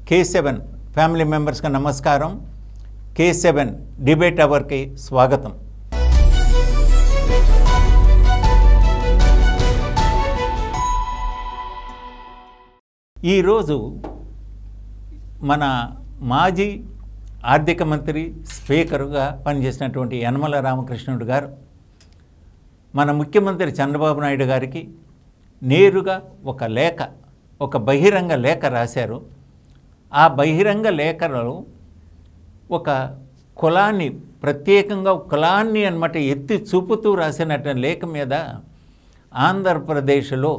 K7 family మెంబర్స్కి నమస్కారం. K7 debate అవర్కి స్వాగతం. ఈరోజు మన మాజీ ఆర్థిక మంత్రి స్పీకర్గా పనిచేసినటువంటి యనమల రామకృష్ణుడు గారు మన ముఖ్యమంత్రి చంద్రబాబు నాయుడు గారికి నేరుగా ఒక బహిరంగ లేఖ రాశారు. ఆ బహిరంగ లేఖలో ఒక కులాన్ని ప్రత్యేకంగా కులాన్ని అన్నమాట ఎత్తి చూపుతూ రాసినటువంటి లేఖ మీద ఆంధ్రప్రదేశ్లో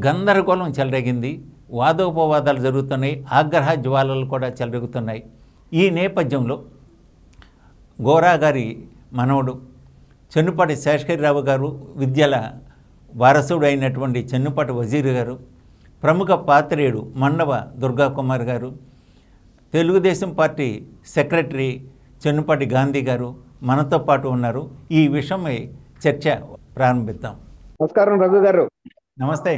గందరగోళం చెలరేగింది. వాదోపవాదాలు జరుగుతున్నాయి, ఆగ్రహ జ్వాలలు కూడా చెలరుగుతున్నాయి. ఈ నేపథ్యంలో గోరా గారి మనవడు చెన్నుపాటి శేషగిరిరావు గారు, విద్యల వారసుడు అయినటువంటి చెన్నుపాటి వజీర్ గారు, ప్రముఖ పాత్రేయుడు మండవ దుర్గాకుమార్ గారు, తెలుగుదేశం పార్టీ సెక్రటరీ చెన్నుపాటి గాంధీ గారు మనతో పాటు ఉన్నారు. ఈ విషయమై చర్చ ప్రారంభిద్దాం. నమస్కారం రఘు గారు. నమస్తే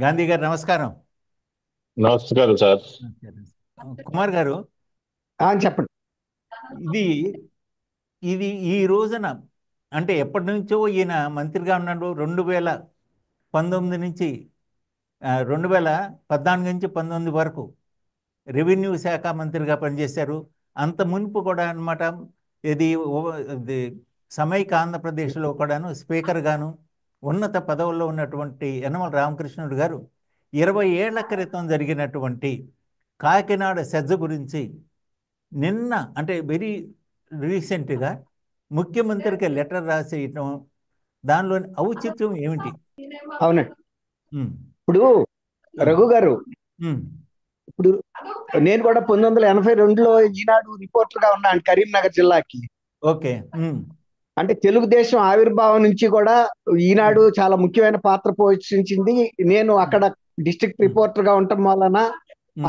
గాంధీ గారు. నమస్కారం. నమస్కారం సార్. కుమార్ గారు చెప్పండి. ఇది ఈ రోజున అంటే ఎప్పటి నుంచో ఈయన మంత్రిగా ఉన్నాడు. 2019 నుంచి 2014 నుంచి 19 వరకు రెవెన్యూ శాఖ మంత్రిగా పనిచేశారు. అంత మునుపు కూడా అన్నమాట ఇది సమైక్య ఆంధ్రప్రదేశ్లో కూడాను స్పీకర్గాను ఉన్నత పదవుల్లో ఉన్నటువంటి యనమల రామకృష్ణుడు గారు 20 ఏళ్ల క్రితం జరిగినటువంటి కాకినాడ సెజ్ గురించి నిన్న అంటే వెరీ రీసెంట్గా ముఖ్యమంత్రికి లెటర్ రాసేయటం, దానిలోని ఔచిత్యం ఏమిటి? అవునండి. ఇప్పుడు రఘు గారు, ఇప్పుడు నేను కూడా 1982లో ఈనాడు రిపోర్టర్గా ఉన్నాను కరీంనగర్ జిల్లాకి. ఓకే. అంటే తెలుగుదేశం ఆవిర్భావం నుంచి కూడా ఈనాడు చాలా ముఖ్యమైన పాత్ర పోషించింది. నేను అక్కడ డిస్ట్రిక్ట్ రిపోర్టర్గా ఉండటం వలన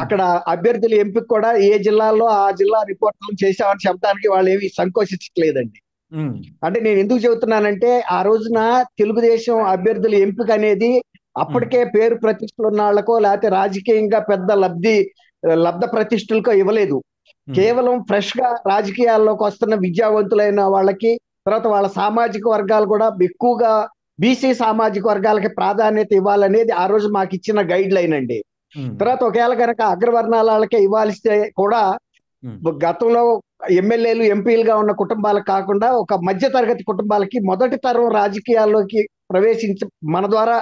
అక్కడ అభ్యర్థుల ఎంపిక కూడా ఏ జిల్లాలో ఆ జిల్లా రిపోర్టర్లు చేశామని చెప్పడానికి వాళ్ళు ఏమి సంకోచించట్లేదండి. అంటే నేను ఎందుకు చెబుతున్నానంటే ఆ రోజున తెలుగుదేశం అభ్యర్థుల ఎంపిక అనేది అప్పటికే పేరు ప్రతిష్టలు ఉన్న వాళ్ళకో లేకపోతే రాజకీయంగా పెద్ద లబ్ధ ప్రతిష్టలకో ఇవ్వలేదు. కేవలం ఫ్రెష్ గా రాజకీయాల్లోకి వస్తున్న విద్యావంతులైన వాళ్ళకి, తర్వాత వాళ్ళ సామాజిక వర్గాలు కూడా ఎక్కువగా బీసీ సామాజిక వర్గాలకి ప్రాధాన్యత ఇవ్వాలనేది ఆ రోజు మాకు ఇచ్చిన గైడ్ లైన్ అండి. తర్వాత ఒకవేళ కనుక అగ్రవర్ణాల వాళ్ళకే ఇవ్వాల్స్తే కూడా గతంలో ఎమ్మెల్యేలు ఎంపీలుగా ఉన్న కుటుంబాలకు కాకుండా ఒక మధ్య తరగతి కుటుంబాలకి మొదటి తరం రాజకీయాల్లోకి మన ద్వారా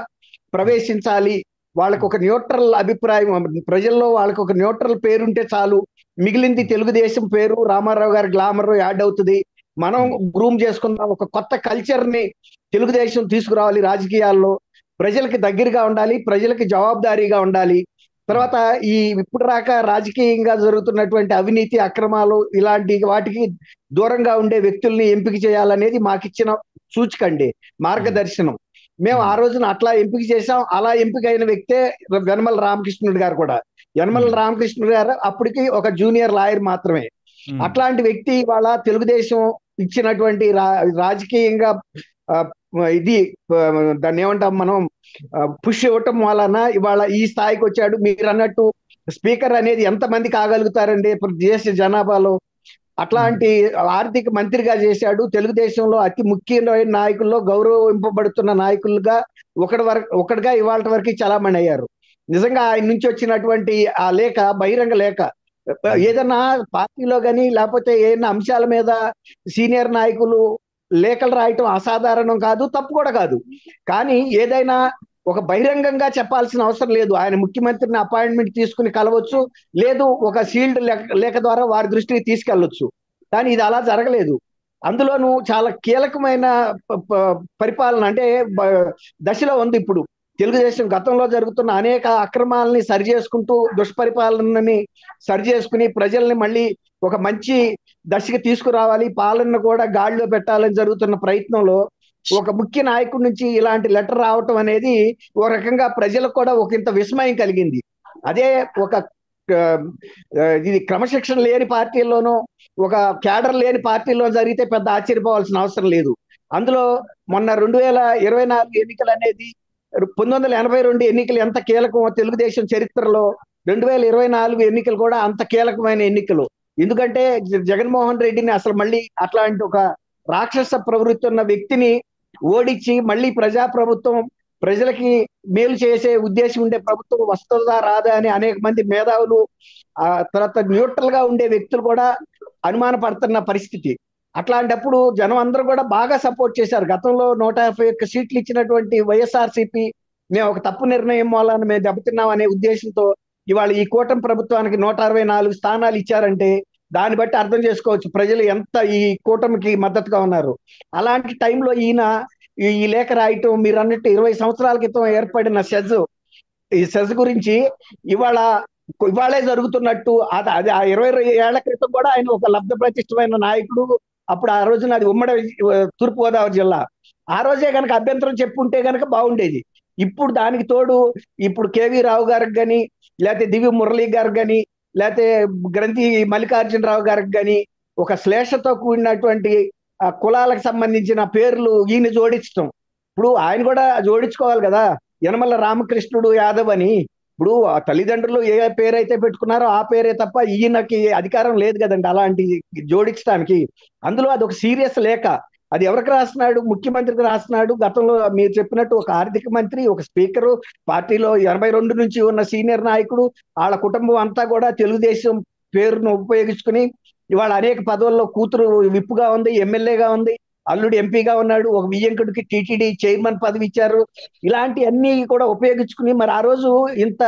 ప్రవేశించాలి. వాళ్ళకు ఒక న్యూట్రల్ అభిప్రాయం, ప్రజల్లో వాళ్ళకి ఒక న్యూట్రల్ పేరుంటే చాలు, మిగిలింది తెలుగుదేశం పేరు రామారావు గారి గ్లామర్ యాడ్ అవుతుంది, మనం గ్రూమ్ చేసుకున్న ఒక కొత్త కల్చర్ ని తెలుగుదేశం తీసుకురావాలి, రాజకీయాల్లో ప్రజలకి దగ్గరగా ఉండాలి, ప్రజలకి జవాబుదారీగా ఉండాలి. తర్వాత ఇప్పుడు రాక రాజకీయంగా జరుగుతున్నటువంటి అవినీతి అక్రమాలు ఇలాంటి వాటికి దూరంగా ఉండే వ్యక్తుల్ని ఎంపిక చేయాలనేది మాకు ఇచ్చిన సూచికండి, మార్గదర్శనం. మేము ఆ రోజున అట్లా ఎంపిక చేసాం. అలా ఎంపిక అయిన వ్యక్తే యనమల రామకృష్ణుడు గారు కూడా. యనమల రామకృష్ణుడు గారు అప్పటికి ఒక జూనియర్ లాయర్ మాత్రమే. అట్లాంటి వ్యక్తి ఇవాళ తెలుగుదేశం ఇచ్చినటువంటి రాజకీయంగా దాన్ని ఏమంటాం మనం, పుష్ ఇవ్వటం వలన ఇవాళ ఈ స్థాయికి వచ్చాడు. మీరు అన్నట్టు స్పీకర్ అనేది ఎంతమంది కాగలుగుతారండి దేశ జనాభాలో? అట్లాంటి ఆర్థిక మంత్రిగా చేశాడు. తెలుగుదేశంలో అతి ముఖ్యమైన నాయకుల్లో గౌరవింపబడుతున్న నాయకులుగా ఒకటిగా ఇవాళ వరకు చలామణి అయ్యారు. నిజంగా ఆయన నుంచి వచ్చినటువంటి ఆ లేఖ, బహిరంగ లేఖ, ఏదన్నా పార్టీలో కానీ లేకపోతే ఏదైనా అంశాల మీద సీనియర్ నాయకులు లేఖలు రాయటం అసాధారణం కాదు, తప్పు కూడా కాదు. కానీ ఏదైనా ఒక బహిరంగంగా చెప్పాల్సిన అవసరం లేదు. ఆయన ముఖ్యమంత్రిని అపాయింట్మెంట్ తీసుకుని కలవచ్చు, లేదు ఒక సీల్డ్ లేఖ ద్వారా వారి దృష్టికి తీసుకెళ్లొచ్చు. కానీ ఇది అలా జరగలేదు. అందులోనూ చాలా కీలకమైన పరిపాలన అంటే దశలో ఉంది ఇప్పుడు తెలుగుదేశం. గతంలో జరుగుతున్న అనేక అక్రమాలని సరిచేసుకుంటూ, దుష్పరిపాలనని సరిచేసుకుని ప్రజల్ని మళ్ళీ ఒక మంచి దశకి తీసుకురావాలి, పాలన కూడా గాడిలో పెట్టాలని జరుగుతున్న ప్రయత్నంలో ఒక ముఖ్య నాయకుడి నుంచి ఇలాంటి లెటర్ రావటం అనేది ఒక రకంగా ప్రజలకు కూడా ఒక ఇంత విస్మయం కలిగింది. అదే ఒక ఇది క్రమశిక్షణ లేని పార్టీల్లోనూ, ఒక క్యాడర్ లేని పార్టీల్లో జరిగితే పెద్ద ఆశ్చర్యపోవాల్సిన అవసరం లేదు. అందులో మొన్న 2024 ఎన్నికలు అనేది 1982 ఎన్నికలు ఎంత కీలకమో తెలుగుదేశం చరిత్రలో 2024 ఎన్నికలు కూడా అంత కీలకమైన ఎన్నికలు. ఎందుకంటే జగన్మోహన్ రెడ్డిని అసలు మళ్ళీ అట్లాంటి ఒక రాక్షస ప్రవృత్తి ఉన్న వ్యక్తిని ఓడించి మళ్ళీ ప్రజాప్రభుత్వం, ప్రజలకి మేలు చేసే ఉద్దేశం ఉండే ప్రభుత్వం వస్తుందా రాదా అని అనేక మంది మేధావులు, తర్వాత న్యూట్రల్ గా ఉండే వ్యక్తులు కూడా అనుమాన పడుతున్న పరిస్థితి. అట్లాంటప్పుడు జనం అందరూ కూడా బాగా సపోర్ట్ చేశారు. గతంలో 151 సీట్లు ఇచ్చినటువంటి వైఎస్ఆర్సీపీ మేము ఒక తప్పు నిర్ణయం మూలాన మేము దెబ్బతిన్నాం అనే ఉద్దేశంతో ఇవాళ ఈ కూటమి ప్రభుత్వానికి 164 స్థానాలు ఇచ్చారంటే దాన్ని బట్టి అర్థం చేసుకోవచ్చు ప్రజలు ఎంత ఈ కూటమికి మద్దతుగా ఉన్నారు. అలాంటి టైంలో ఈయన ఈ లేఖ రాయటం, మీరు అన్నట్టు 20 సంవత్సరాల క్రితం ఏర్పడిన ఈ సెజ్ గురించి ఇవాళే జరుగుతున్నట్టు అది ఆ 20 ఏళ్ల క్రితం కూడా ఆయన ఒక లబ్ధ ప్రతిష్టమైన నాయకుడు. అప్పుడు ఆ రోజున అది ఉమ్మడి తూర్పుగోదావరి జిల్లా. ఆ రోజే కనుక అభ్యంతరం చెప్పుంటే కనుక బాగుండేది. ఇప్పుడు దానికి తోడు ఇప్పుడు కేవీ రావు గారికి కానీ, లేకపోతే దివి మురళీ గారికి కానీ, లేకపోతే గ్రంథి మల్లికార్జునరావు గారికి కానీ ఒక శ్లేషతో కూడినటువంటి కులాలకు సంబంధించిన పేర్లు ఈయన జోడించడం. ఇప్పుడు ఆయన కూడా జోడించుకోవాలి కదా, యనమల రామకృష్ణుడు యాదవ్ అని. ఇప్పుడు ఆ తల్లిదండ్రులు ఏ పేరైతే పెట్టుకున్నారో ఆ పేరే తప్ప ఈయనకి అధికారం లేదు కదండి అలాంటి జోడించడానికి. అందులో అది ఒక సీరియస్ లేఖ. అది ఎవరికి రాస్తున్నాడు? ముఖ్యమంత్రికి రాస్తున్నాడు. గతంలో మీరు చెప్పినట్టు ఒక ఆర్థిక మంత్రి, ఒక స్పీకరు, పార్టీలో 82 నుంచి ఉన్న సీనియర్ నాయకుడు, వాళ్ళ కుటుంబం అంతా కూడా తెలుగుదేశం పేరును ఉపయోగించుకుని ఇవాళ అనేక పదవుల్లో కూతురు విప్పుగా ఉంది, ఎమ్మెల్యేగా ఉంది, అల్లుడు ఎంపీగా ఉన్నాడు, ఒక వియ్యంకుడికి టీటీడీ చైర్మన్ పదవి ఇచ్చారు. ఇలాంటి అన్ని కూడా ఉపయోగించుకుని మరి ఆ రోజు ఇంత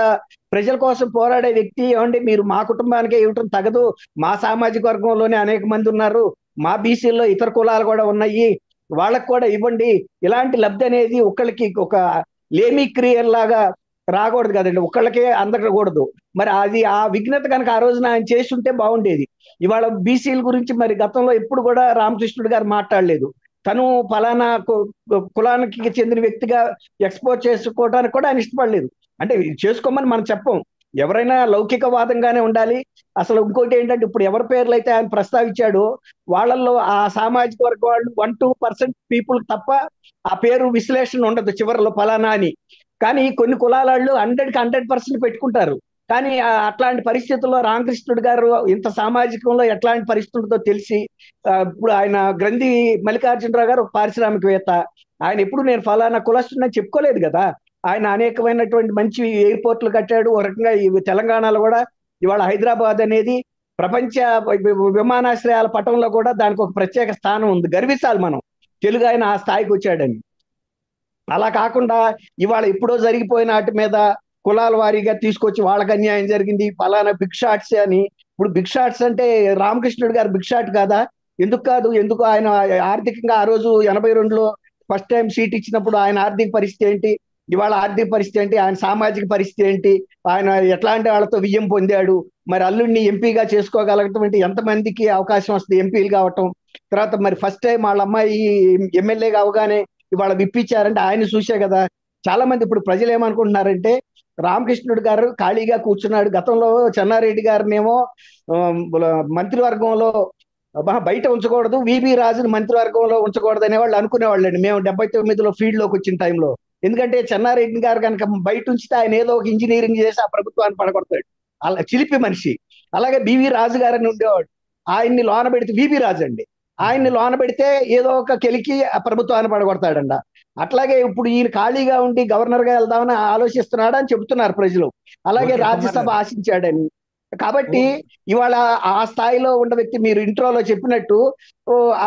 ప్రజల కోసం పోరాడే వ్యక్తి ఏమండి మీరు మా కుటుంబానికే ఇవ్వటం తగదు, మా సామాజిక వర్గంలోనే అనేక మంది ఉన్నారు, మా బీసీల్లో ఇతర కులాలు కూడా ఉన్నాయి, వాళ్ళకు కూడా ఇవ్వండి. ఇలాంటి లబ్ధి అనేది ఒకళ్ళకి ఒక లేమి క్రియర్ లాగా రాకూడదు కదండి, ఒకళ్ళకే అందకూడదు. మరి అది ఆ విఘ్నత కనుక ఆ రోజున ఆయన చేసి ఉంటే బాగుండేది. ఇవాళ బీసీల గురించి మరి గతంలో ఎప్పుడు కూడా రామకృష్ణుడు గారు మాట్లాడలేదు. తను ఫలానా కులానికి చెందిన వ్యక్తిగా ఎక్స్పోజ్ చేసుకోవడానికి కూడా ఆయన ఇష్టపడలేదు. అంటే చేసుకోమని మనం చెప్పం, ఎవరైనా లౌకికవాదంగానే ఉండాలి. అసలు ఇంకోటి ఏంటంటే ఇప్పుడు ఎవరి పేర్లు అయితే ఆయన ప్రస్తావించాడో వాళ్ళల్లో ఆ సామాజిక వర్గం వాళ్ళు 1-2% పీపుల్ తప్ప ఆ పేరు విశ్లేషణ ఉండదు చివరిలో ఫలానా అని. కానీ కొన్ని కులాల వాళ్ళు 100% పెట్టుకుంటారు. కానీ అట్లాంటి పరిస్థితుల్లో రామకృష్ణుడు గారు ఇంత సామాజికంలో ఎట్లాంటి పరిస్థితులతో తెలిసి ఇప్పుడు ఆయన గ్రంథి మల్లికార్జునరావు గారు ఒక పారిశ్రామికవేత్త, ఆయన ఎప్పుడు నేను ఫలానా కులస్తుని చెప్పుకోలేదు కదా. ఆయన అనేకమైనటువంటి మంచి ఎయిర్పోర్ట్లు కట్టాడు. ఒక రకంగా తెలంగాణలో కూడా ఇవాళ హైదరాబాద్ అనేది ప్రపంచ విమానాశ్రయాల పటంలో కూడా దానికి ఒక ప్రత్యేక స్థానం ఉంది. గర్వించాలి మనం తెలుగు ఆయన ఆ స్థాయికి వచ్చాడని. అలా కాకుండా ఇవాళ ఎప్పుడో జరిగిపోయిన వాటి మీద కులాల వారీగా తీసుకొచ్చి వాళ్ళకి అన్యాయం జరిగింది ఫలానా బిగ్ షాట్స్ అని. ఇప్పుడు బిగ్ షాట్స్ అంటే రామకృష్ణుడు గారు బిగ్ షాట్ కాదా? ఎందుకు కాదు? ఎందుకు ఆయన ఆర్థికంగా ఆ రోజు 82లో ఫస్ట్ టైం సీట్ ఇచ్చినప్పుడు ఆయన ఆర్థిక పరిస్థితి ఏంటి, ఇవాళ ఆర్థిక పరిస్థితి ఏంటి, ఆయన సామాజిక పరిస్థితి ఏంటి, ఆయన ఎట్లాంటి వాళ్ళతో విజయం పొందాడు, మరి అల్లుడిని ఎంపీగా చేసుకోగలగటం ఎంతమందికి అవకాశం వస్తుంది ఎంపీలు కావటం, తర్వాత మరి ఫస్ట్ టైం వాళ్ళ అమ్మాయి ఎమ్మెల్యేగా అవగానే ఇవాళ విప్పించారంటే ఆయన చూసే కదా. చాలా మంది ఇప్పుడు ప్రజలు ఏమనుకుంటున్నారంటే రామకృష్ణుడు గారు ఖాళీగా కూర్చున్నాడు, గతంలో చెన్నారెడ్డి గారినేమో మంత్రివర్గంలో బయట ఉంచకూడదు, విబి రాజుని మంత్రివర్గంలో ఉంచకూడదు అనేవాళ్ళు అనుకునేవాళ్ళండి మేము 79లో ఫీల్డ్ లోకి వచ్చిన టైంలో. ఎందుకంటే చెన్నారెడ్డి గారు కనుక బయట ఉంచితే ఆయన ఏదో ఒక ఇంజనీరింగ్ చేసి ఆ ప్రభుత్వాన్ని పడగొడతాడు, అలా చిలిపి మనిషి. అలాగే బివి రాజు గారని ఉండేవాడు, ఆయన్ని లోన పెడితే విబి రాజు అండి, ఆయన్ని లోన పెడితే ఏదో ఒక కెలికి ఆ ప్రభుత్వాన్ని పడగొడతాడంట. అట్లాగే ఇప్పుడు ఈయన ఖాళీగా ఉండి గవర్నర్ గా వెళ్దామని ఆలోచిస్తున్నాడు అని చెబుతున్నారు ప్రజలు. అలాగే రాజ్యసభ ఆశించాడని. కాబట్టి ఇవాళ ఆ స్థాయిలో ఉన్న వ్యక్తి మీరు ఇంట్రోలో చెప్పినట్టు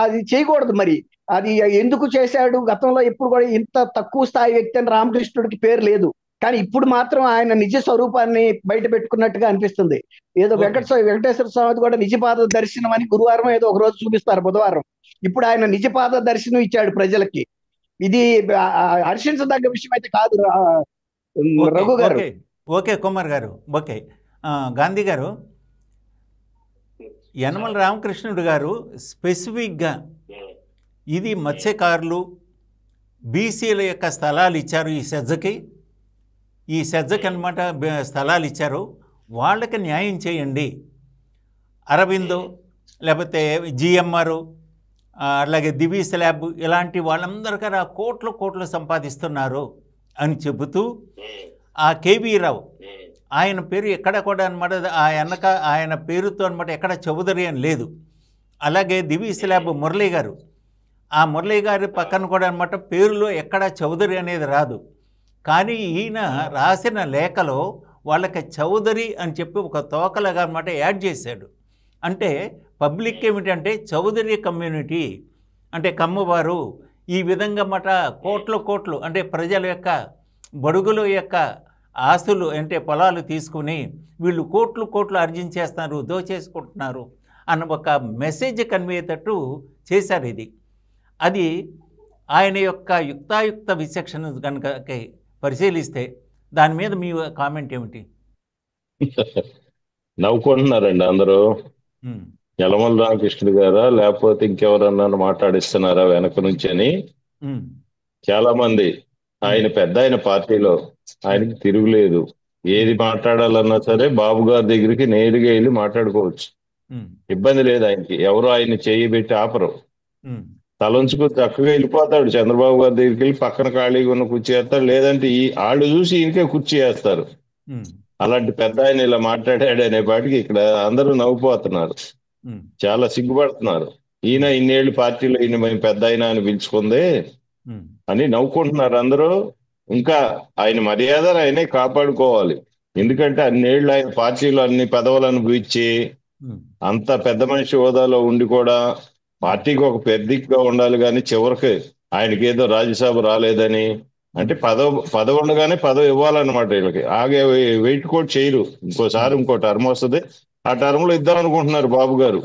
అది చేయకూడదు. మరి అది ఎందుకు చేశాడు? గతంలో ఎప్పుడు కూడా ఇంత తక్కువ స్థాయి వ్యక్తి అని రామకృష్ణుడికి పేరు లేదు, కానీ ఇప్పుడు మాత్రం ఆయన నిజ స్వరూపాన్ని బయట పెట్టుకున్నట్టుగా అనిపిస్తుంది. ఏదో వెంకటేశ్వర స్వామి కూడా నిజపాద దర్శనం అని గురువారం ఏదో ఒక రోజు చూపిస్తారు, బుధవారం. ఇప్పుడు ఆయన నిజపాద దర్శనం ఇచ్చాడు ప్రజలకి. ఇది హర్షించదగ్గ విషయం అయితే కాదు రఘు గారు. ఓకే కుమార్ గారు. ఓకే గాంధీ గారు, యనమల రామకృష్ణుడు గారు స్పెసిఫిక్గా ఇది మత్స్యకారులు బీసీల యొక్క స్థలాలు ఇచ్చారు, ఈ సెజ్జకి అనమాట స్థలాలు ఇచ్చారు, వాళ్ళకి న్యాయం చేయండి. అరవిందో లేకపోతే జిఎంఆర్ అలాగే దివి స్లాబ్ ఇలాంటి వాళ్ళందరికీ కోట్లు సంపాదిస్తున్నారు అని చెబుతూ ఆ కేవీ రావు ఆయన పేరు ఎక్కడ కూడా అనమాట ఆయన పేరుతో అనమాట ఎక్కడ చౌదరి అని లేదు. అలాగే దివి స్లాబ్ మురళీ గారు, ఆ మురళీ గారి పక్కన కూడా అనమాట పేరులో ఎక్కడ చౌదరి అనేది రాదు. కానీ ఈయన రాసిన లేఖలో వాళ్ళకి చౌదరి అని చెప్పి ఒక తోకలాగా అనమాట యాడ్ చేశాడు. అంటే పబ్లిక్ ఏమిటంటే చౌదరి కమ్యూనిటీ అంటే కమ్మవారు ఈ విధంగా మాట కోట్లు అంటే ప్రజల యొక్క బడుగుల యొక్క ఆస్తులు అంటే పొలాలు తీసుకుని వీళ్ళు కోట్లు ఆర్జించేస్తున్నారు, దోచేసుకుంటున్నారు అన్న ఒక మెసేజ్ కన్వే అయ్యేటట్టు చేశారు. అది ఆయన యొక్క యుక్తాయుక్త విచక్షణ కనుక పరిశీలిస్తే దాని మీద మీ కామెంట్ ఏమిటి? నవ్వుకుంటున్నారండి అందరూ. యలమల రామకృష్ణుడు గారా లేకపోతే ఇంకెవరన్నా మాట్లాడిస్తున్నారా వెనక నుంచి అని చాలా మంది. ఆయన పెద్ద ఆయన పార్టీలో ఆయనకి తిరుగులేదు. ఏది మాట్లాడాలన్నా సరే బాబు గారి దగ్గరికి నేరుగా వెళ్ళి మాట్లాడుకోవచ్చు, ఇబ్బంది లేదు ఆయనకి. ఎవరు ఆయన చేయి పెట్టి ఆపరు. తలంచుకుని చక్కగా వెళ్ళిపోతాడు. చంద్రబాబు గారి దగ్గరికి వెళ్ళి పక్కన ఖాళీగా ఉన్న కుర్చీ వేస్తాడు, లేదంటే వాళ్ళు చూసి ఈయనకే కుర్చీ వేస్తారు. అలాంటి పెద్ద ఆయన ఇలా మాట్లాడాడు అనే పాటికి ఇక్కడ అందరూ నవ్వుపోతున్నారు, చాలా సిగ్గుపడుతున్నారు. ఈయన ఇన్నేళ్ళు పార్టీలో ఈయన మేము పెద్ద ఆయన అని పిలుచుకుందే అని నవ్వుకుంటున్నారు అందరూ. ఇంకా ఆయన మర్యాదను ఆయనే కాపాడుకోవాలి. ఎందుకంటే అన్నేళ్ళు ఆయన పార్టీలో అన్ని పదవులు అనుభవించి అంత పెద్ద మనిషి హోదాలో ఉండి కూడా పార్టీకి ఒక పెద్దగా ఉండాలి, కానీ చివరికి ఆయనకి ఏదో రాజ్యసభ రాలేదని అంటే పదవి ఉండగానే పదవి ఇవ్వాలన్నమాట. వీళ్ళకి ఆగే వెయిట్ కూడా చేయరు. ఇంకోసారి ఇంకో టర్మ్ వస్తుంది, ఆ టర్మ్ లో ఇద్దాం అనుకుంటున్నారు బాబు గారు.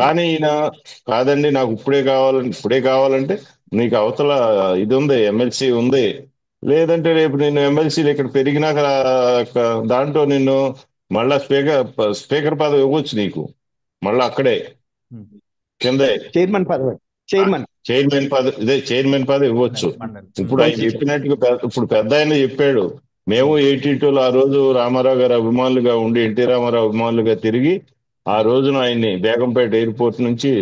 కానీ ఈయన కాదండి, నాకు ఇప్పుడే కావాలంటే నీకు అవతల ఇది ఉంది, ఎమ్మెల్సీ ఉంది, లేదంటే రేపు నిన్ను ఎమ్మెల్సీలు ఇక్కడ పెరిగినాక దాంట్లో నిన్ను మళ్ళా స్పీకర్ పదవి ఇవ్వచ్చు నీకు, మళ్ళా అక్కడే కిందే చైర్మన్ పదవి ఇవ్వచ్చు. ఇప్పుడు ఆయన చెప్పినట్టుగా ఇప్పుడు పెద్ద ఆయన చెప్పాడు, మేము 82లో ఆ రోజు రామారావు గారి అభిమానులుగా ఉండి ఎన్టీ రామారావు అభిమానులుగా తిరిగి ఆ రోజున ఆయన్ని బేగంపేట ఎయిర్పోర్ట్ నుంచి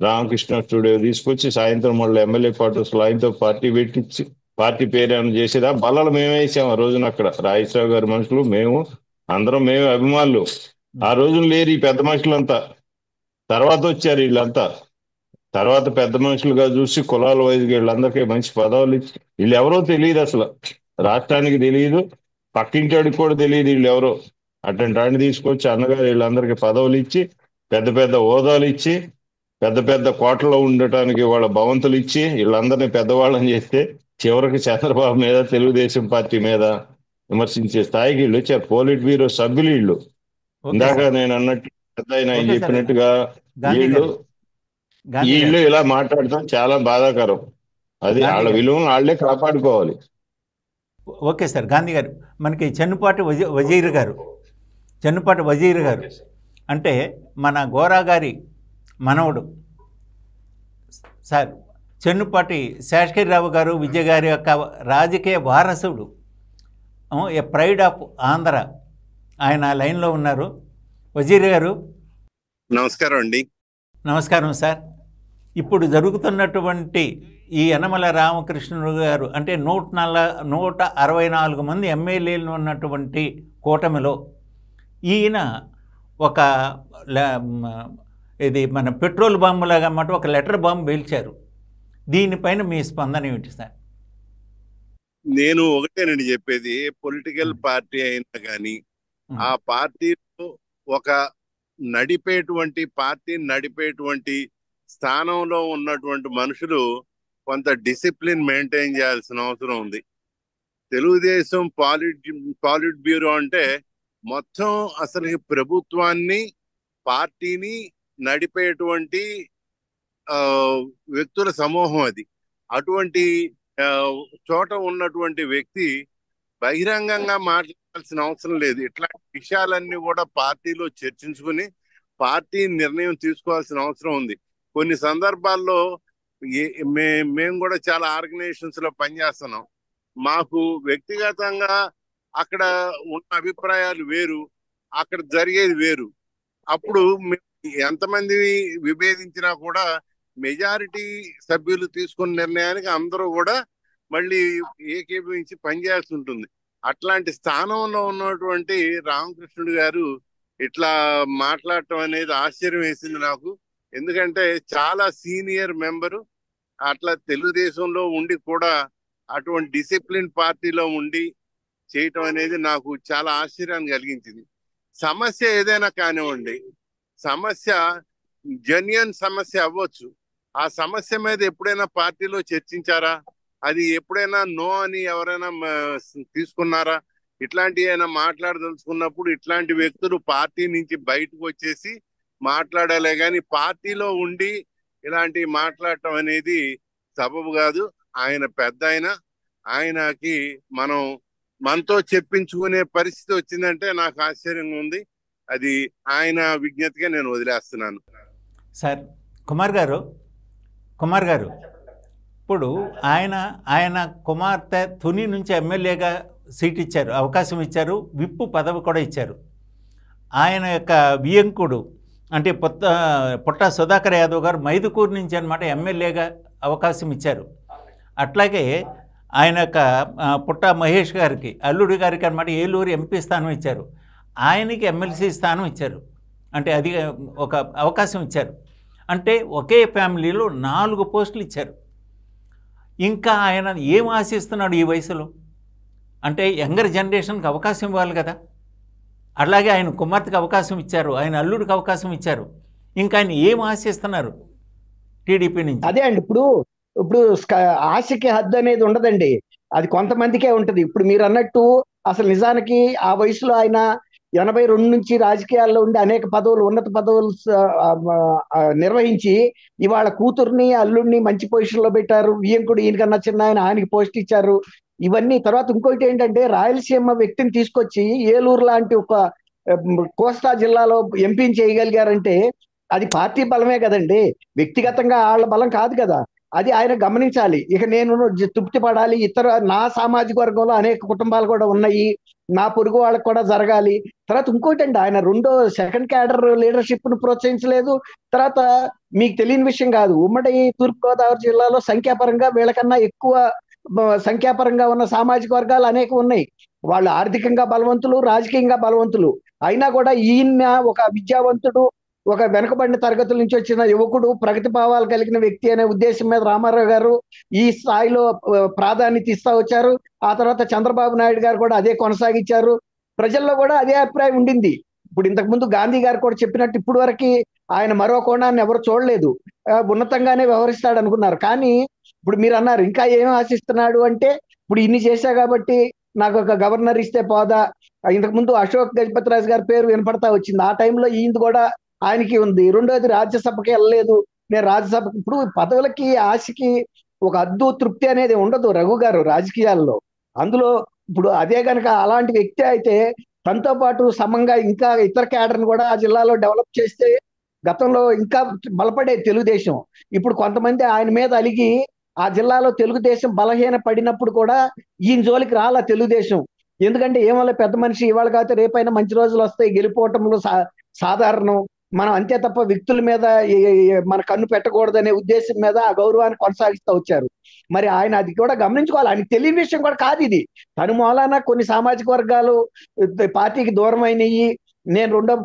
రామకృష్ణ స్టూడియో తీసుకొచ్చి సాయంత్రం మళ్ళీ ఎమ్మెల్యే క్వార్టర్స్ లో ఆయనతో పార్టీ పెట్టించి పార్టీ పేరు చేసేది. ఆ బల్లలు మేమే వేసాం ఆ రోజున. అక్కడ రాజేశ్వరరావు గారి మనుషులు మేము అందరం మేమే అభిమానులు. ఆ రోజున లేరు ఈ పెద్ద మనుషులంతా, తర్వాత వచ్చారు వీళ్ళంతా. తర్వాత పెద్ద మనుషులుగా చూసి కులాల వైద్యులు వీళ్ళందరికీ మంచి పదవులు ఇచ్చి, వీళ్ళు ఎవరో తెలియదు అసలు, రాష్ట్రానికి తెలియదు, పక్కింటికి కూడా తెలియదు వీళ్ళు ఎవరో. అటువంటి వాడిని తీసుకొచ్చి అన్నగారు వీళ్ళందరికీ పదవులు ఇచ్చి పెద్ద పెద్ద హోదాలు ఇచ్చి పెద్ద పెద్ద కోటలో ఉండటానికి వాళ్ళ భవంతులు ఇచ్చి వీళ్ళందరినీ పెద్దవాళ్ళని చేస్తే చివరికి చంద్రబాబు మీద తెలుగుదేశం పార్టీ మీద విమర్శించే స్థాయికి వీళ్ళు వచ్చారు. పోలిట్ బ్యూరో సభ్యులు వీళ్ళు. ఇందాక నేను అన్నట్టు పెద్ద ఆయన చెప్పినట్టుగా వీళ్ళు ఇలా మాట్లాడటం చాలా బాధాకరం. అది వాళ్ళ విలువను వాళ్ళే కాపాడుకోవాలి. Okay sir. గాంధీ గారు, మనకి చెన్నుపాటి వజీర్ గారు అంటే మన గోరా గారి మనవడు సార్. చెన్నుపాటి శేషగిరిరావు గారు విజయ గారి యొక్క రాజకీయ వారసుడు, ఏ ప్రైడ్ ఆఫ్ ఆంధ్ర, ఆయన లైన్లో ఉన్నారు. వజీర్ గారు నమస్కారం అండి. నమస్కారం సార్. ఇప్పుడు జరుగుతున్నటువంటి ఈ యనమల రామకృష్ణుడు గారు అంటే 164 మంది ఎమ్మెల్యేలు ఉన్నటువంటి కూటమిలో ఈయన ఒక ఇది మన పెట్రోల్ బాంబులాగా అన్నమాట ఒక లెటర్ బాంబు పేల్చారు. దీనిపైన మీ స్పందన ఏమిటి సార్? నేను ఒకటేనండి చెప్పేది, పొలిటికల్ పార్టీ అయినా కానీ ఆ పార్టీలో ఒక పార్టీని నడిపేటువంటి స్థానంలో ఉన్నటువంటి మనుషులు కొంత డిసిప్లిన్ మెయింటైన్ చేయాల్సిన అవసరం ఉంది. తెలుగుదేశం పాలిట్ బ్యూరో అంటే మొత్తం అసలు ప్రభుత్వాన్ని పార్టీని నడిపేటువంటి వ్యక్తుల సమూహం అది. అటువంటి చోట ఉన్నటువంటి వ్యక్తి బహిరంగంగా మాట్లాడాల్సిన అవసరం లేదు. ఇట్లాంటి విషయాలన్నీ కూడా పార్టీలో చర్చించుకుని పార్టీ నిర్ణయం తీసుకోవాల్సిన అవసరం ఉంది. కొన్ని సందర్భాల్లో మేము కూడా చాలా ఆర్గనైజేషన్స్ లో పనిచేస్తున్నాం. మాకు వ్యక్తిగతంగా అక్కడ ఉన్న అభిప్రాయాలు వేరు, అక్కడ జరిగేది వేరు. అప్పుడు ఎంతమంది విభేదించినా కూడా మెజారిటీ సభ్యులు తీసుకున్న నిర్ణయానికి అందరూ కూడా మళ్ళీ ఏకీభవించి పనిచేయాల్సి ఉంటుంది. అట్లాంటి స్థానంలో ఉన్నటువంటి రామకృష్ణుడు గారు ఇట్లా మాట్లాడటం అనేది ఆశ్చర్యం వేసింది నాకు. ఎందుకంటే చాలా సీనియర్ మెంబరు, అట్లా తెలుగుదేశంలో ఉండి కూడా అటువంటి డిసిప్లిన్ పార్టీలో ఉండి చేయటం అనేది నాకు చాలా ఆశ్చర్యాన్ని కలిగించింది. సమస్య ఏదైనా కానివ్వండి, సమస్య జెన్యూన్ సమస్య అవ్వచ్చు, ఆ సమస్య మీద ఎప్పుడైనా పార్టీలో చర్చించారా? అది ఎప్పుడైనా నో అని ఎవరైనా తీసుకున్నారా? ఇట్లాంటి అయినా మాట్లాడదలుచుకున్నప్పుడు ఇట్లాంటి వ్యక్తులు పార్టీ నుంచి బయటకు వచ్చేసి మాట్లాడాలే కానీ పార్టీలో ఉండి ఇలాంటి మాట్లాడటం అనేది సబబు కాదు. ఆయన పెద్ద ఆయనకి మనతో చెప్పించుకునే పరిస్థితి వచ్చిందంటే నాకు ఆశ్చర్యంగా ఉంది. అది ఆయన విజ్ఞతగా నేను వదిలేస్తున్నాను. సార్ కుమార్ గారు ఇప్పుడు ఆయన కుమార్తె తుని నుంచి ఎమ్మెల్యేగా సీట్ ఇచ్చారు, అవకాశం ఇచ్చారు, విప్పు పదవి కూడా ఇచ్చారు. ఆయన యొక్క వియంకుడు అంటే పుట్ట సుధాకర్ యాదవ్ గారు మైదుకూరు నుంచి అన్నమాట ఎమ్మెల్యేగా అవకాశం ఇచ్చారు. అట్లాగే ఆయన యొక్క పుట్ట మహేష్ గారికి, అల్లుడి గారికి అన్నమాట ఏలూరు ఎంపీ స్థానం ఇచ్చారు. ఆయనకి ఎమ్మెల్సీ స్థానం ఇచ్చారు. అంటే అది ఒక అవకాశం ఇచ్చారు. అంటే ఒకే ఫ్యామిలీలో 4 పోస్టులు ఇచ్చారు. ఇంకా ఆయన ఏం ఆశిస్తున్నాడు ఈ వయసులో? అంటే యంగర్ జనరేషన్కి అవకాశం ఇవ్వాలి కదా. అలాగే ఆయన కుమార్తెకి అవకాశం ఇచ్చారు, ఆయన అల్లుడికి అవకాశం ఇచ్చారు. ఇంకా ఆయన ఏం ఆశిస్తున్నారు టీడీపీ నుంచి? అదే అండి, ఇప్పుడు ఆశకి హద్దు అనేది ఉండదండి, అది కొంతమందికే ఉంటది. ఇప్పుడు మీరు అన్నట్టు అసలు నిజానికి ఆ వయసులో ఆయన 82 నుంచి రాజకీయాల్లో ఉండి అనేక పదవులు, ఉన్నత పదవులు నిర్వహించి ఇవాళ కూతుర్ని అల్లుడిని మంచి పొజిషన్ లో పెట్టారు. వియంకుడు ఈయనకన్నా చిన్న ఆయనకి పోస్ట్ ఇచ్చారు. ఇవన్నీ తర్వాత ఇంకొకటి ఏంటంటే రాయలసీమ వ్యక్తిని తీసుకొచ్చి ఏలూరు లాంటి ఒక కోస్తా జిల్లాలో ఎంపీని చేయగలిగారంటే అది పార్టీ బలమే కదండి, వ్యక్తిగతంగా వాళ్ళ బలం కాదు కదా. అది ఆయన గమనించాలి. ఇక నేను తృప్తి పడాలి, నా సామాజిక వర్గంలో అనేక కుటుంబాలు కూడా ఉన్నాయి, నా పొరుగు వాళ్ళకు కూడా జరగాలి. తర్వాత ఇంకోటి అండి, ఆయన సెకండ్ క్యాడర్ లీడర్షిప్ ను ప్రోత్సహించలేదు. తర్వాత మీకు తెలియని విషయం కాదు, ఉమ్మడి తూర్పుగోదావరి జిల్లాలో సంఖ్యాపరంగా వీళ్ళకన్నా ఎక్కువ సంఖ్యాపరంగా ఉన్న సామాజిక వర్గాలు అనేక ఉన్నాయి. వాళ్ళు ఆర్థికంగా బలవంతులు, రాజకీయంగా బలవంతులు. అయినా కూడా ఈయన ఒక విద్యావంతుడు, ఒక వెనుకబడిన తరగతుల నుంచి వచ్చిన యువకుడు, ప్రగతి భావాలు కలిగిన వ్యక్తి అనే ఉద్దేశం మీద రామారావు గారు ఈ స్థాయిలో ప్రాధాన్యత ఇస్తా వచ్చారు. ఆ తర్వాత చంద్రబాబు నాయుడు గారు కూడా అదే కొనసాగించారు. ప్రజల్లో కూడా అదే అభిప్రాయం ఉండింది. ఇప్పుడు ఇంతకు ముందు గాంధీ గారు కూడా చెప్పినట్టు ఇప్పుడు వరకు ఆయన మరో కోణాన్ని ఎవరు చూడలేదు, ఉన్నతంగానే వ్యవహరిస్తాడు అనుకున్నారు. కానీ ఇప్పుడు మీరు అన్నారు ఇంకా ఏం ఆశిస్తున్నాడు అంటే, ఇప్పుడు ఇన్ని చేశా కాబట్టి నాకు ఒక గవర్నర్ ఇస్తే పోదా. ఇంతకుముందు అశోక్ గజపతిరాజు గారి పేరు వినపడతా వచ్చింది, ఆ టైంలో ఈయన కూడా ఆయనకి ఉంది. రెండోది రాజ్యసభకి వెళ్ళలేదు, నేను రాజ్యసభకి. ఇప్పుడు పదవులకి ఆశకి ఒక హద్దు తృప్తి అనేది ఉండదు రఘు గారు రాజకీయాల్లో. అందులో ఇప్పుడు అదే గనక అలాంటి వ్యక్తి అయితే తనతో పాటు సమంగా ఇంకా ఇతర క్యాడర్ని కూడా ఆ జిల్లాలో డెవలప్ చేస్తే గతంలో ఇంకా బలపడే తెలుగుదేశం. ఇప్పుడు కొంతమంది ఆయన మీద అలిగి ఆ జిల్లాలో తెలుగుదేశం బలహీన పడినప్పుడు కూడా ఈయన జోలికి రాలా తెలుగుదేశం. ఎందుకంటే ఏమో పెద్ద మనిషి, ఇవాళ కాకపోతే రేపైనా మంచి రోజులు వస్తాయి, గెలిపోవటంలో సాధారణం. మనం అంతే తప్ప వ్యక్తుల మీద మన కన్ను పెట్టకూడదనే ఉద్దేశం మీద ఆ గౌరవాన్ని కొనసాగిస్తూ వచ్చారు. మరి ఆయన అది కూడా గమనించుకోవాలి. ఆయనకి తెలియని విషయం కూడా కాదు ఇది. తను మూలాన కొన్ని సామాజిక వర్గాలు పార్టీకి దూరం అయినవి, నేను రెండో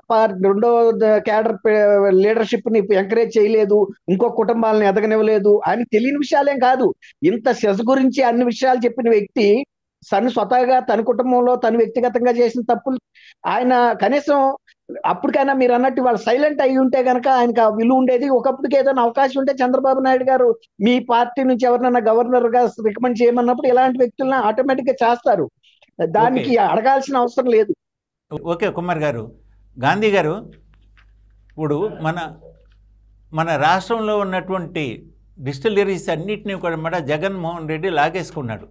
క్యాడర్ లీడర్షిప్ ని ఎంకరేజ్ చేయలేదు, ఇంకో కుటుంబాలను ఎదగనివ్వలేదు. ఆయనకి తెలియని విషయాలేం కాదు. ఇంత సెస్ గురించి అన్ని విషయాలు చెప్పిన వ్యక్తి తను స్వతహాగా తన కుటుంబంలో తను వ్యక్తిగతంగా చేసిన తప్పులు ఆయన కనీసం అప్పటికైనా మీరు అన్నట్టు వాళ్ళు సైలెంట్ అయి ఉంటే కనుక ఆయనకు విలువ ఉండేది. ఒకప్పటికి ఏదైనా అవకాశం ఉంటే చంద్రబాబు నాయుడు గారు మీ పార్టీ నుంచి ఎవరినైనా గవర్నర్ గా రికమెండ్ చేయమన్నప్పుడు ఇలాంటి వ్యక్తులను ఆటోమేటిక్ గా చేస్తారు, దానికి అడగాల్సిన అవసరం లేదు. ఓకే కుమార్ గారు, గాంధీ గారు, ఇప్పుడు మన రాష్ట్రంలో ఉన్నటువంటి డిస్టిలరీస్ అన్నిటినీ కూడా జగన్మోహన్ రెడ్డి లాగేసుకున్నాడు.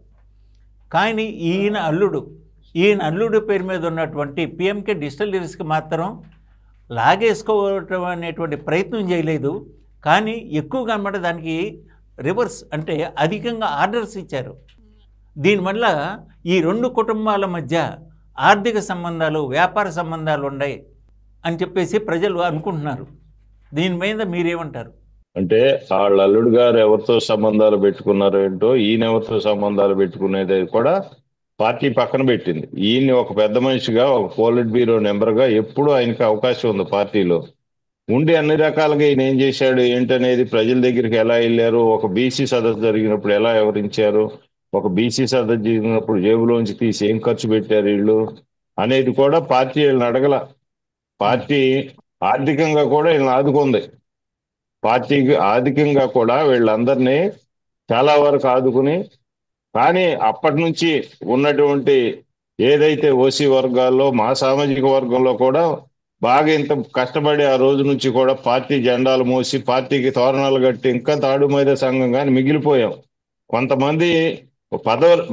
కానీ ఈయన అల్లుడు పేరు మీద ఉన్నటువంటి పిఎంకే డిస్టిలరీస్కి మాత్రం లాగేసుకోవటం అనేటువంటి ప్రయత్నం చేయలేదు. కానీ ఎక్కువగా అన్నమాట దానికి రివర్స్ అంటే అధికంగా ఆర్డర్స్ ఇచ్చారు. దీనివల్ల ఈ 2 కుటుంబాల మధ్య ఆర్థిక సంబంధాలు, వ్యాపార సంబంధాలు ఉన్నాయి అని చెప్పేసి ప్రజలు అనుకుంటున్నారు. దీని మీద మీరేమంటారు? అంటే వాళ్ళ అల్లుడు గారు ఎవరితో సంబంధాలు పెట్టుకున్నారో ఏంటో, ఈయన ఎవరితో సంబంధాలు పెట్టుకునేది కూడా పార్టీ పక్కన పెట్టింది. ఈయన్ని ఒక పెద్ద మనిషిగా, ఒక పోలిట్ బ్యూరో మెంబర్గా ఎప్పుడు ఆయనకి అవకాశం ఉంది పార్టీలో ఉండి అన్ని రకాలుగా ఈయన ఏం చేశాడు ఏంటనేది, ప్రజల దగ్గరికి ఎలా వెళ్ళారు, ఒక బీసీ సదస్సు జరిగినప్పుడు ఎలా వివరించారు, ఒక బీసీ సదస్సు జరిగినప్పుడు జేబులోంచి తీసి ఏం ఖర్చు పెట్టారు వీళ్ళు అనేది కూడా పార్టీ వీళ్ళని అడగల. పార్టీ ఆర్థికంగా కూడా వీళ్ళని ఆదుకుంది. పార్టీకి ఆర్థికంగా కూడా వీళ్ళందరినీ చాలా వరకు ఆదుకుని, కానీ అప్పటి నుంచి ఉన్నటువంటి ఏదైతే ఓసీ వర్గాల్లో మా సామాజిక వర్గంలో కూడా బాగా ఇంత కష్టపడి ఆ రోజు నుంచి కూడా పార్టీ జెండాలు మోసి పార్టీకి తోరణాలు కట్టి ఇంకా తాడుమైద సంఘం కానీ మిగిలిపోయాం. కొంతమంది పదవులు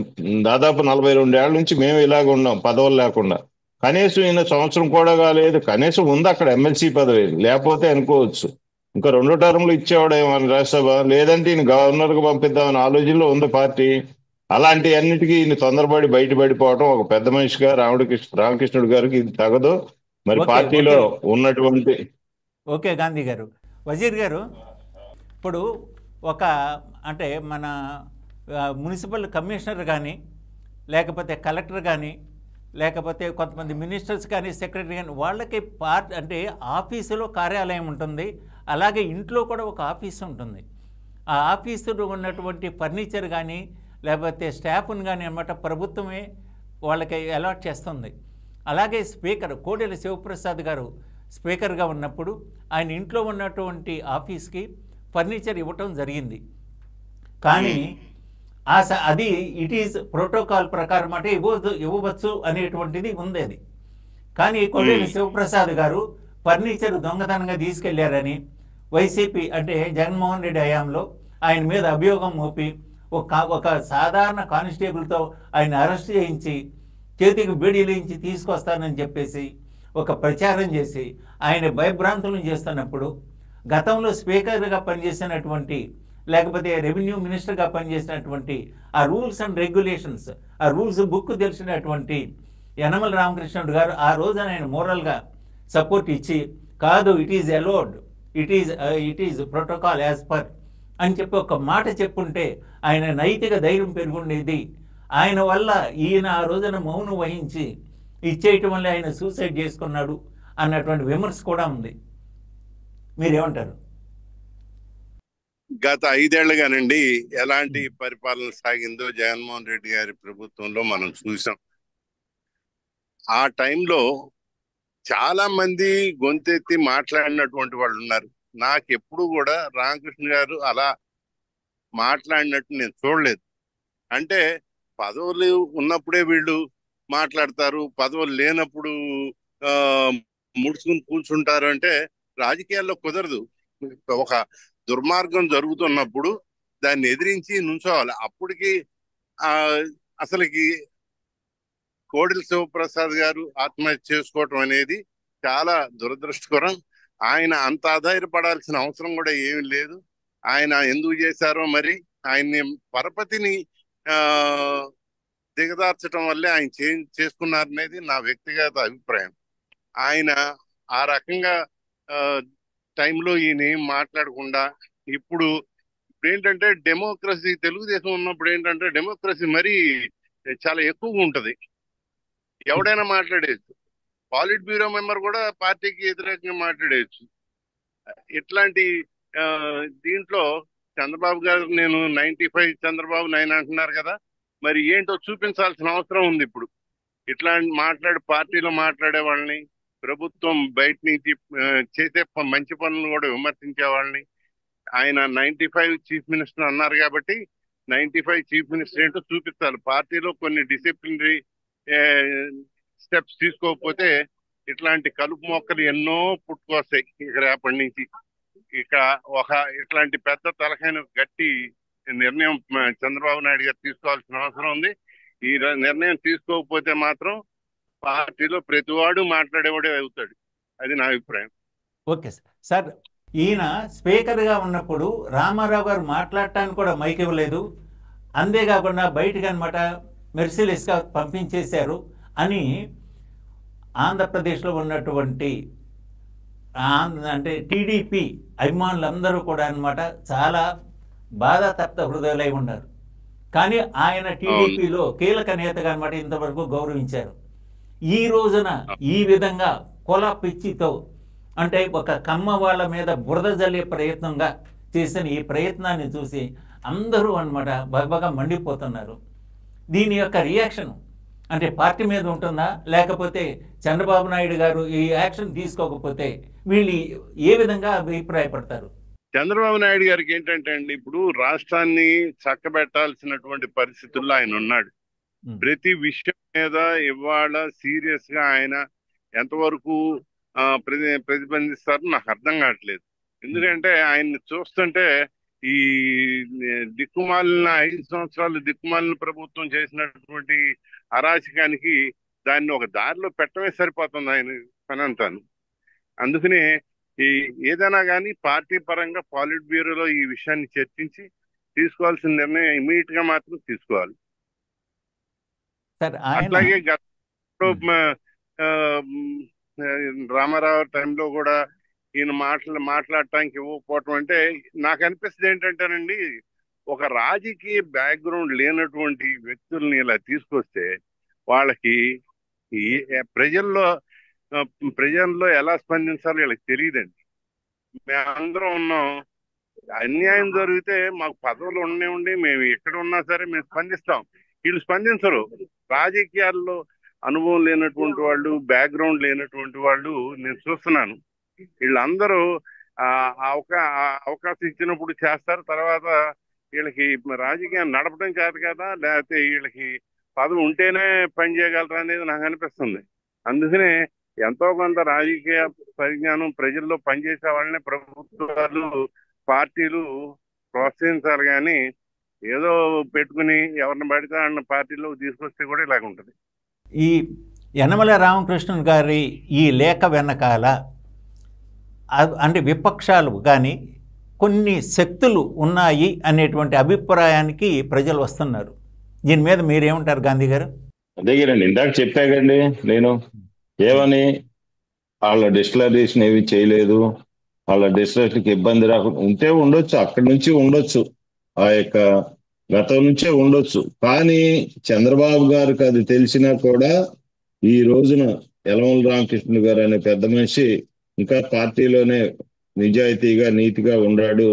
దాదాపు 42 ఏళ్ల నుంచి మేము ఇలాగ ఉన్నాం పదవులు లేకుండా. కనీసం ఈయన సంవత్సరం కూడా కాలేదు, కనీసం ఉంది అక్కడ ఎమ్మెల్సీ పదవి, లేకపోతే అనుకోవచ్చు ఇంకా 2 టర్ములు ఇచ్చేవాడు ఏమని రాజ్యసభ, లేదంటే ఈయన గవర్నర్గా పంపిద్దామని ఆలోచనలో ఉంది పార్టీ. అలాంటి అన్నిటికీ ఈయన తొందరపడి బయటపడిపోవడం ఒక పెద్ద మనిషిగా రామకృష్ణుడు గారికి ఇది తగదు. మరి పార్టీలో ఉన్నటువంటి ఓకే గాంధీ గారు. వజీర్ గారు, ఇప్పుడు ఒక అంటే మన మున్సిపల్ కమిషనర్ కానీ, లేకపోతే కలెక్టర్ కానీ, లేకపోతే కొంతమంది మినిస్టర్స్ కానీ, సెక్రటరీ కానీ, వాళ్ళకి అంటే ఆఫీసులో కార్యాలయం ఉంటుంది, అలాగే ఇంట్లో కూడా ఒక ఆఫీసు ఉంటుంది. ఆ ఆఫీసులో ఉన్నటువంటి ఫర్నిచర్ కానీ లేకపోతే స్టాఫ్ను కానీ అన్నమాట ప్రభుత్వమే వాళ్ళకి అలాట్ చేస్తుంది. అలాగే స్పీకర్ కోడెల శివప్రసాద్ గారు స్పీకర్గా ఉన్నప్పుడు ఆయన ఇంట్లో ఉన్నటువంటి ఆఫీస్కి ఫర్నిచర్ ఇవ్వటం జరిగింది. కానీ అది ఇట్ ఈజ్ ప్రోటోకాల్ ప్రకారం అంటే ఇవ్వవచ్చు అనేటువంటిది ఉంది. అది కానీ కోడెల శివప్రసాద్ గారు ఫర్నిచర్ దొంగతనంగా తీసుకెళ్లారని వైసీపీ అంటే జగన్మోహన్ రెడ్డి హయాంలో ఆయన మీద అభియోగం మోపి ఒక సాధారణ కానిస్టేబుల్తో ఆయన అరెస్ట్ చేయించి చేతికి బీడీలించి తీసుకొస్తానని చెప్పేసి ఒక ప్రచారం చేసి ఆయన భయభ్రాంతులను చేస్తున్నప్పుడు గతంలో స్పీకర్గా పనిచేసినటువంటి లేకపోతే రెవెన్యూ మినిస్టర్గా పనిచేసినటువంటి ఆ రూల్స్ అండ్ రెగ్యులేషన్స్, ఆ రూల్స్ బుక్ తెలిసినటువంటి యనమల రామకృష్ణుడు గారు ఆ రోజున ఆయన మోరల్గా సపోర్ట్ ఇచ్చి కాదు it is allowed, it is protocol as per అని చెప్పి ఒక మాట చెప్పుంటే ఆయన నైతిక ధైర్యం పెరుగుండేది. ఆయన వల్ల ఈయన ఆ రోజున మౌనం వహించి ఇచ్చేయటం వల్ల ఆయన సూసైడ్ చేసుకున్నాడు అన్నటువంటి విమర్శ కూడా ఉంది. మీరేమంటారు? గత 5 ఏళ్లుగానండి ఎలాంటి పరిపాలన సాగిందో జగన్మోహన్ రెడ్డి గారి ప్రభుత్వంలో మనం చూసాం. ఆ టైంలో చాలా మంది గొంతెత్తి మాట్లాడినటువంటి వాళ్ళు ఉన్నారు. నాకు ఎప్పుడు కూడా రామకృష్ణ గారు అలా మాట్లాడినట్టు నేను చూడలేదు. అంటే పదవులు ఉన్నప్పుడే వీళ్ళు మాట్లాడతారు, పదవులు లేనప్పుడు ముడుచుకుని కూర్చుంటారు అంటే రాజకీయాల్లో కుదరదు. ఒక దుర్మార్గం జరుగుతున్నప్పుడు దాన్ని ఎదిరించి నుంచోవాలి. అప్పటికి అసలుకి కోడెల శివప్రసాద్ గారు ఆత్మహత్య చేసుకోవటం అనేది చాలా దురదృష్టకరం. ఆయన అంత ఆధారపడాల్సిన అవసరం కూడా ఏమీ లేదు. ఆయన ఎందుకు చేశారో మరి ఆయన్ని పరపతిని దిగదార్చడం వల్లే ఆయన చేసుకున్నారనేది నా వ్యక్తిగత అభిప్రాయం. ఆయన ఆ రకంగా టైంలో ఈయన ఏం మాట్లాడకుండా ఇప్పుడు ఏంటంటే డెమోక్రసీ, తెలుగుదేశం ఉన్నప్పుడు ఏంటంటే డెమోక్రసీ మరీ చాలా ఎక్కువగా ఉంటది. ఎవడైనా మాట్లాడేయచ్చు, పాలిట్ బ్యూరో మెంబర్ కూడా పార్టీకి వ్యతిరేకంగా మాట్లాడేయచ్చు. ఇట్లాంటి దీంట్లో చంద్రబాబు గారు నేను 95 చంద్రబాబు 9 అంటున్నారు కదా, మరి ఏంటో చూపించాల్సిన అవసరం ఉంది. ఇప్పుడు ఇట్లా పార్టీలో మాట్లాడే వాళ్ళని, ప్రభుత్వం బయట నుంచి చేసే మంచి పనులను కూడా విమర్శించే వాళ్ళని, ఆయన 95 చీఫ్ మినిస్టర్ అన్నారు కాబట్టి 95 చీఫ్ మినిస్టర్ ఏంటో చూపించాలి. పార్టీలో కొన్ని డిసిప్లినరీ స్టెప్స్ తీసుకోకపోతే ఇట్లాంటి కలుపు మొక్కలు ఎన్నో పుట్టుకొస్తాయి ఇక రేపటి నుంచి. ఇక ఇట్లాంటి పెద్ద తలకాయను గట్టి నిర్ణయం చంద్రబాబు నాయుడు గారు తీసుకోవాల్సిన అవసరం ఉంది. ఈ నిర్ణయం తీసుకోకపోతే మాత్రం పార్టీలో ప్రతివాడు మాట్లాడేవాడే అవుతాడు. అది నా అభిప్రాయం. Okay sir. ఈయన స్పీకర్గా ఉన్నప్పుడు రామారావు గారు మాట్లాడటానికి కూడా మైక్ ఇవ్వలేదు, అంతేకాకుండా బయటకు అనమాట మెర్సిలెస్గా పంపించేశారు అని ఆంధ్రప్రదేశ్లో ఉన్నటువంటి అంటే టీడీపీ అభిమానులందరూ కూడా అన్నమాట చాలా బాధాతప్త హృదయులై ఉన్నారు. కానీ ఆయన టీడీపీలో కీలక నేతగా అన్నమాట ఇంతవరకు గౌరవించారు. ఈ రోజున ఈ విధంగా కుల పిచ్చితో అంటే ఒక కమ్మ వాళ్ళ మీద బురద జల్లే ప్రయత్నంగా చేసిన ఈ ప్రయత్నాన్ని చూసి అందరూ అన్నమాట బాగా మండిపోతున్నారు. దీని యొక్క రియాక్షన్ అంటే పార్టీ మీద ఉంటుందా, లేకపోతే చంద్రబాబు నాయుడు గారు ఈ యాక్షన్ తీసుకోకపోతే వీళ్ళు ఏ విధంగా అభిప్రాయపడతారు? చంద్రబాబు నాయుడు గారికి ఏంటంటే అండి, ఇప్పుడు రాష్ట్రాన్ని చక్కబెట్టాల్సినటువంటి పరిస్థితుల్లో ఆయన ఉన్నాడు. ప్రతి విషయం మీద ఇవాళ సీరియస్ గా ఆయన ఎంతవరకు ప్రతిబంధిస్తారో నాకు అర్థం కావట్లేదు. ఎందుకంటే ఆయన్ని చూస్తుంటే ఈ దిక్కుమాలిన 5 సంవత్సరాలు దిక్కుమాలిన ప్రభుత్వం చేసినటువంటి అరాచకానికి దాన్ని ఒక దారిలో పెట్టడమే సరిపోతుంది ఆయన పని అంతాను. అందుకనే ఈ ఏదైనా కానీ పార్టీ పరంగా పాలిట్ బ్యూరోలో ఈ విషయాన్ని చర్చించి తీసుకోవాల్సిన నిర్ణయం ఇమీడియట్ గా మాత్రం తీసుకోవాలి. అట్లాగే రామారావు టైంలో కూడా ఈయన మాట్లాడటానికి ఇవ్వకపోవటం అంటే నాకు అనిపిస్తుంది ఏంటంటేనండి, ఒక రాజకీయ బ్యాక్గ్రౌండ్ లేనటువంటి వ్యక్తుల్ని ఇలా తీసుకొస్తే వాళ్ళకి ప్రజల్లో ఎలా స్పందించాలో వీళ్ళకి తెలియదండి. మేమందరం ఉన్నాం, అన్యాయం జరిగితే మాకు పదవులు ఉండి మేము ఎక్కడ ఉన్నా సరే మేము స్పందిస్తాం. వీళ్ళు స్పందించరు. రాజకీయాల్లో అనుభవం లేనటువంటి వాళ్ళు, బ్యాక్గ్రౌండ్ లేనటువంటి వాళ్ళు నేను చూస్తున్నాను. వీళ్ళందరూ అవకాశం ఇచ్చినప్పుడు చేస్తారు, తర్వాత వీళ్ళకి రాజకీయం నడపడం చేత కదా, లేకపోతే వీళ్ళకి పదవి ఉంటేనే పని చేయగలరా అనేది నాకు అనిపిస్తుంది. అందుకనే ఎంతో కొంత రాజకీయ పరిజ్ఞానం ప్రజల్లో పనిచేసే వాళ్ళని ప్రభుత్వాలు, పార్టీలు ప్రోత్సహించాలి. కానీ ఏదో పెట్టుకుని ఎవరిని పడితే అన్న పార్టీలో తీసుకొస్తే కూడా ఇలాగ ఉంటుంది. ఈ యనమల రామకృష్ణన్ గారి ఈ లేఖ వెనకాల అంటే విపక్షాలు కానీ కొన్ని శక్తులు ఉన్నాయి అనేటువంటి అభిప్రాయానికి ప్రజలు వస్తున్నారు. దీని మీద మీరేమంటారు గాంధీ గారు? అదే గారండి, ఇందాక చెప్పాగండి నేను ఏమని, వాళ్ళ డిస్టిలరీస్ని ఏవి చేయలేదు, వాళ్ళ డిస్టిలరీకి ఇబ్బంది రాకుండా ఉంటే ఉండొచ్చు, అక్కడి నుంచి ఉండొచ్చు, ఆ యొక్క గతం నుంచే ఉండొచ్చు. కానీ చంద్రబాబు గారికి అది తెలిసినా కూడా ఈ రోజున యలమల రామకృష్ణ గారు అనే పెద్ద మనిషి ఇంకా పార్టీలోనే నిజాయితీగా నీతిగా ఉన్నాడు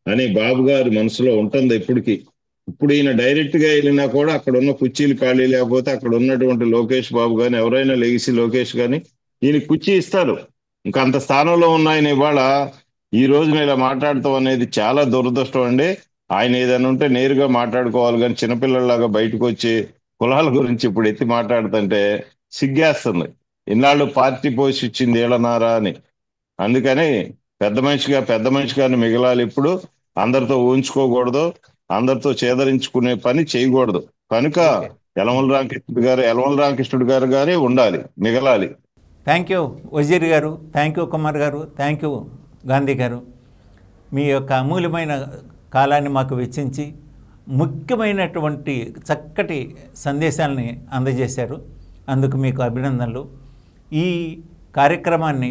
అని బాబు గారి మనసులో ఉంటుంది ఎప్పటికీ. ఇప్పుడు ఈయన డైరెక్ట్ గా వెళ్ళినా కూడా అక్కడ ఉన్న కుర్చీలు ఖాళీ లేకపోతే అక్కడ ఉన్నటువంటి లోకేష్ బాబు కానీ ఎవరైనా లెగిసి లోకేష్ కానీ ఈయన కుర్చీ ఇస్తారు. ఇంకా అంత స్థానంలో ఉన్న ఆయన ఇవాళ ఈ రోజున ఇలా మాట్లాడటం అనేది చాలా దురదృష్టం అండి. ఆయన ఏదైనా ఉంటే నేరుగా మాట్లాడుకోవాలి, కానీ చిన్నపిల్లల్లాగా బయటకు వచ్చి కులాల గురించి ఇప్పుడు ఎత్తి మాట్లాడుతుంటే సిగ్గేస్తుంది. ఇన్నాళ్ళు పార్టీ పోషించింది ఏళ్ళనారా అని. అందుకని పెద్ద మనిషిగానే మిగలాలి. ఇప్పుడు అందరితో ఊహించుకోకూడదు, అందరితో చేదరించుకునే పని చేయకూడదు. కనుక యలమల రామకృష్ణుడు గారు గారే ఉండాలి, మిగలాలి. థ్యాంక్ యూ వజీర్ గారు, థ్యాంక్ యూ కుమార్ గారు, థ్యాంక్ యూ గాంధీ గారు. మీ యొక్క అమూల్యమైన కాలాన్ని మాకు వెచ్చించి ముఖ్యమైనటువంటి చక్కటి సందేశాలని అందజేశారు. అందుకు మీకు అభినందనలు. ఈ కార్యక్రమాన్ని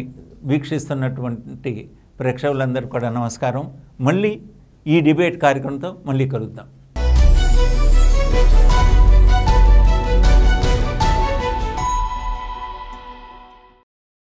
వీక్షిస్తున్నటువంటి ప్రేక్షకులందరూ కూడా నమస్కారం. మళ్ళీ ఈ డిబేట్ కార్యక్రమంతో మళ్ళీ కలుద్దాం.